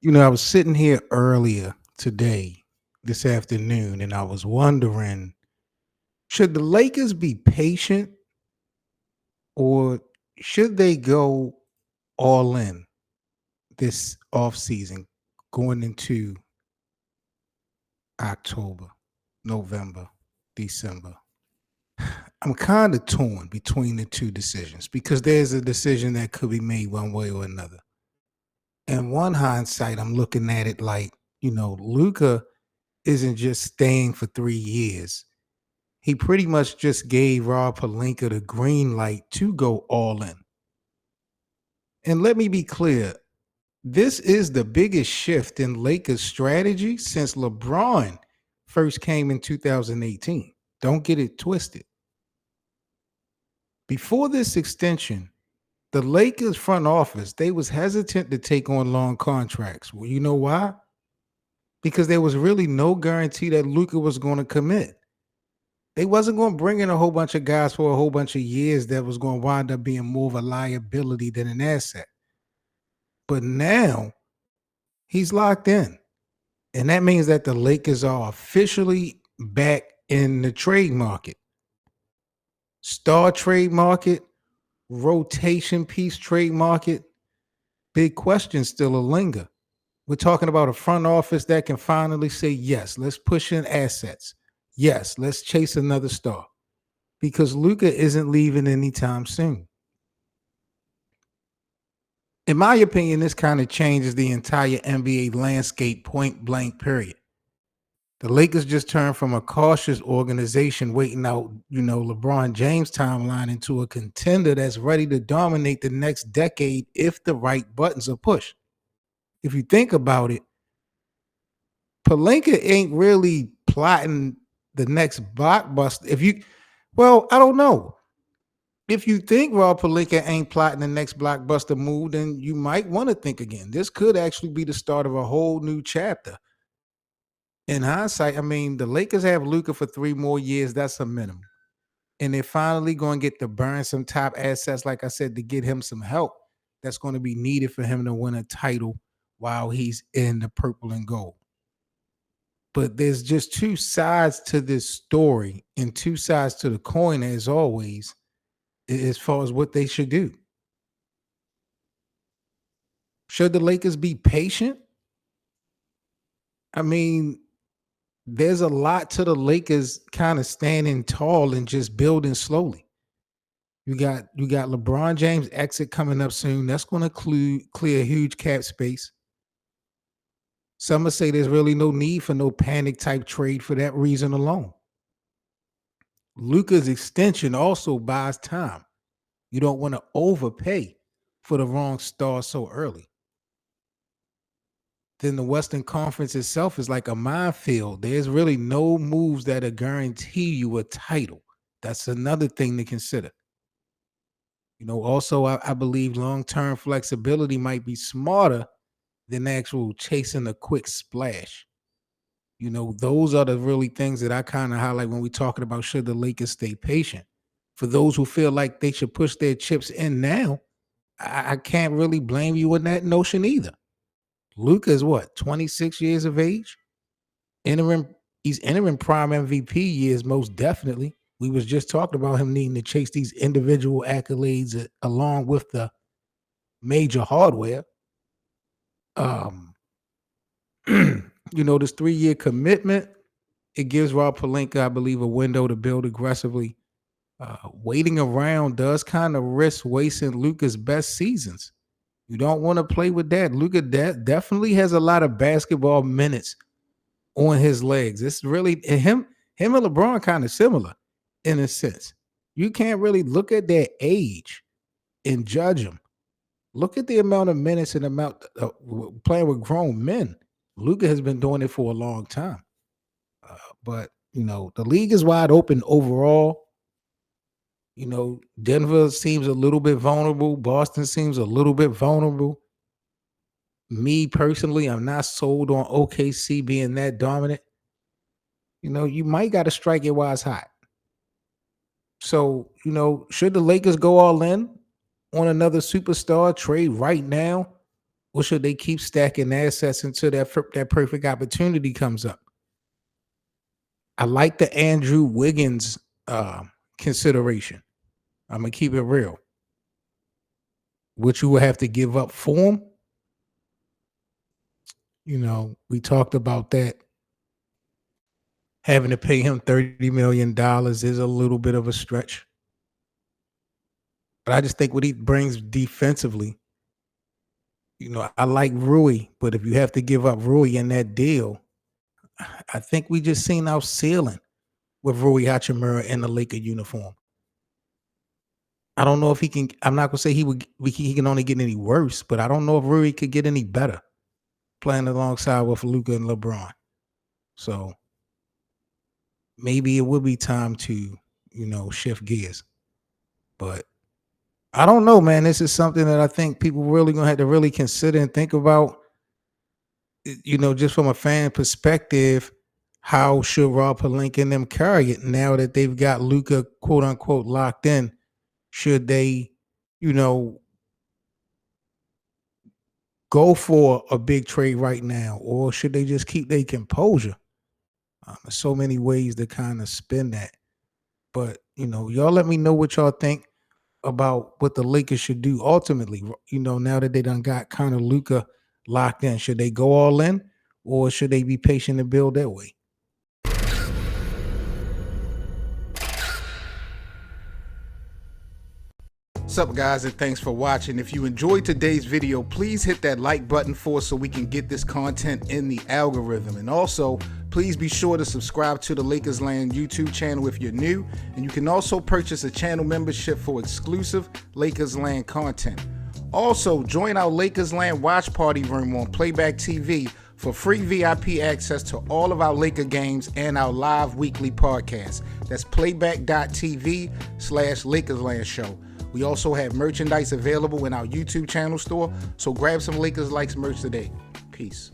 I was sitting here earlier today, this afternoon, and I was wondering, should the Lakers be patient or should they go all in this offseason going into October, November, December? I'm kind of torn between the two decisions because there's a decision that could be made one way or another. In one hindsight, I'm looking at it like, Luca isn't just staying for 3 years. He pretty much just gave Rob Pelinka the green light to go all in. And let me be clear, this is the biggest shift in Lakers strategy since LeBron first came in 2018. Don't get it twisted. Before this extension, the Lakers front office, they was hesitant to take on long contracts. Well, you know why? Because there was really no guarantee that Luka was going to commit. They wasn't going to bring in a whole bunch of guys for a whole bunch of years that was going to wind up being more of a liability than an asset. But now he's locked in. And that means that the Lakers are officially back in the trade market. Star trade market, rotation piece trade market. Big questions still linger. We're talking about a front office that can finally say, yes, let's push in assets. Yes, let's chase another star. Because Luka isn't leaving anytime soon. In my opinion, this kind of changes the entire NBA landscape point blank period. The Lakers just turned from a cautious organization waiting out, LeBron James timeline into a contender that's ready to dominate the next decade if the right buttons are pushed. If you think about it, Pelinka ain't really plotting the next blockbuster. I don't know. If you think Rob Pelinka ain't plotting the next blockbuster move, then you might want to think again. This could actually be the start of a whole new chapter. In hindsight, the Lakers have Luka for 3 more years. That's a minimum. And they're finally going to get to burn some top assets, like I said, to get him some help that's going to be needed for him to win a title while he's in the purple and gold. But there's just two sides to this story and two sides to the coin, as always, as far as what they should do. Should the Lakers be patient? There's a lot to the Lakers kind of standing tall and just building slowly. You got LeBron James exit coming up soon. That's going to clear huge cap space. Some would say there's really no need for no panic type trade for that reason alone. Luka's extension also buys time. You don't want to overpay for the wrong star so early. Then the Western Conference itself is like a minefield. There's really no moves that guarantee you a title. That's another thing to consider. Also, I believe long-term flexibility might be smarter than actual chasing a quick splash. Those are the really things that I kind of highlight when we're talking about should the Lakers stay patient. For those who feel like they should push their chips in now, I can't really blame you in that notion either. Luka is 26 years of age? He's entering prime MVP years, most definitely. We was just talking about him needing to chase these individual accolades along with the major hardware. This 3-year commitment, it gives Rob Pelinka, I believe, a window to build aggressively. Waiting around does kind of risk wasting Luka's best seasons. You don't want to play with that. Luka definitely has a lot of basketball minutes on his legs. It's really him and LeBron kind of similar in a sense. You can't really look at their age and judge them. Look at the amount of minutes and amount playing with grown men. Luka has been doing it for a long time. But the league is wide open overall. Denver seems a little bit vulnerable. Boston seems a little bit vulnerable. Me personally, I'm not sold on OKC being that dominant. You might got to strike it while it's hot. So, should the Lakers go all in on another superstar trade right now? or should they keep stacking assets until that perfect opportunity comes up? I like the Andrew Wiggins consideration. I'm gonna keep it real. What you would have to give up for him, we talked about that. Having to pay him $30 million is a little bit of a stretch. But I just think what he brings defensively, I like Rui, but if you have to give up Rui in that deal, I think we just seen our ceiling with Rui Hachimura in the Laker uniform. I don't know if he can. I'm not gonna say he can only get any worse, but I don't know if Rui could get any better playing alongside with Luka and LeBron. So maybe it would be time to, shift gears. But I don't know, man. This is something that I think people really gonna have to really consider and think about. Just from a fan perspective, how should Rob Pelinka and them carry it now that they've got Luka quote unquote locked in? Should they, go for a big trade right now, or should they just keep their composure? There's so many ways to kind of spin that. But, y'all let me know what y'all think about what the Lakers should do ultimately. Now that they done got kind of Luka locked in, should they go all in, or should they be patient and build that way? What's up, guys, and thanks for watching. If you enjoyed today's video, please hit that like button for us so we can get this content in the algorithm. And also, please be sure to subscribe to the Lakers Land YouTube channel if you're new. And you can also purchase a channel membership for exclusive Lakers Land content. Also, join our Lakers Land watch party room on Playback TV for free VIP access to all of our Laker games and our live weekly podcast. That's playback.tv/LakersLand Show. We also have merchandise available in our YouTube channel store, so grab some Lakers Likes merch today. Peace.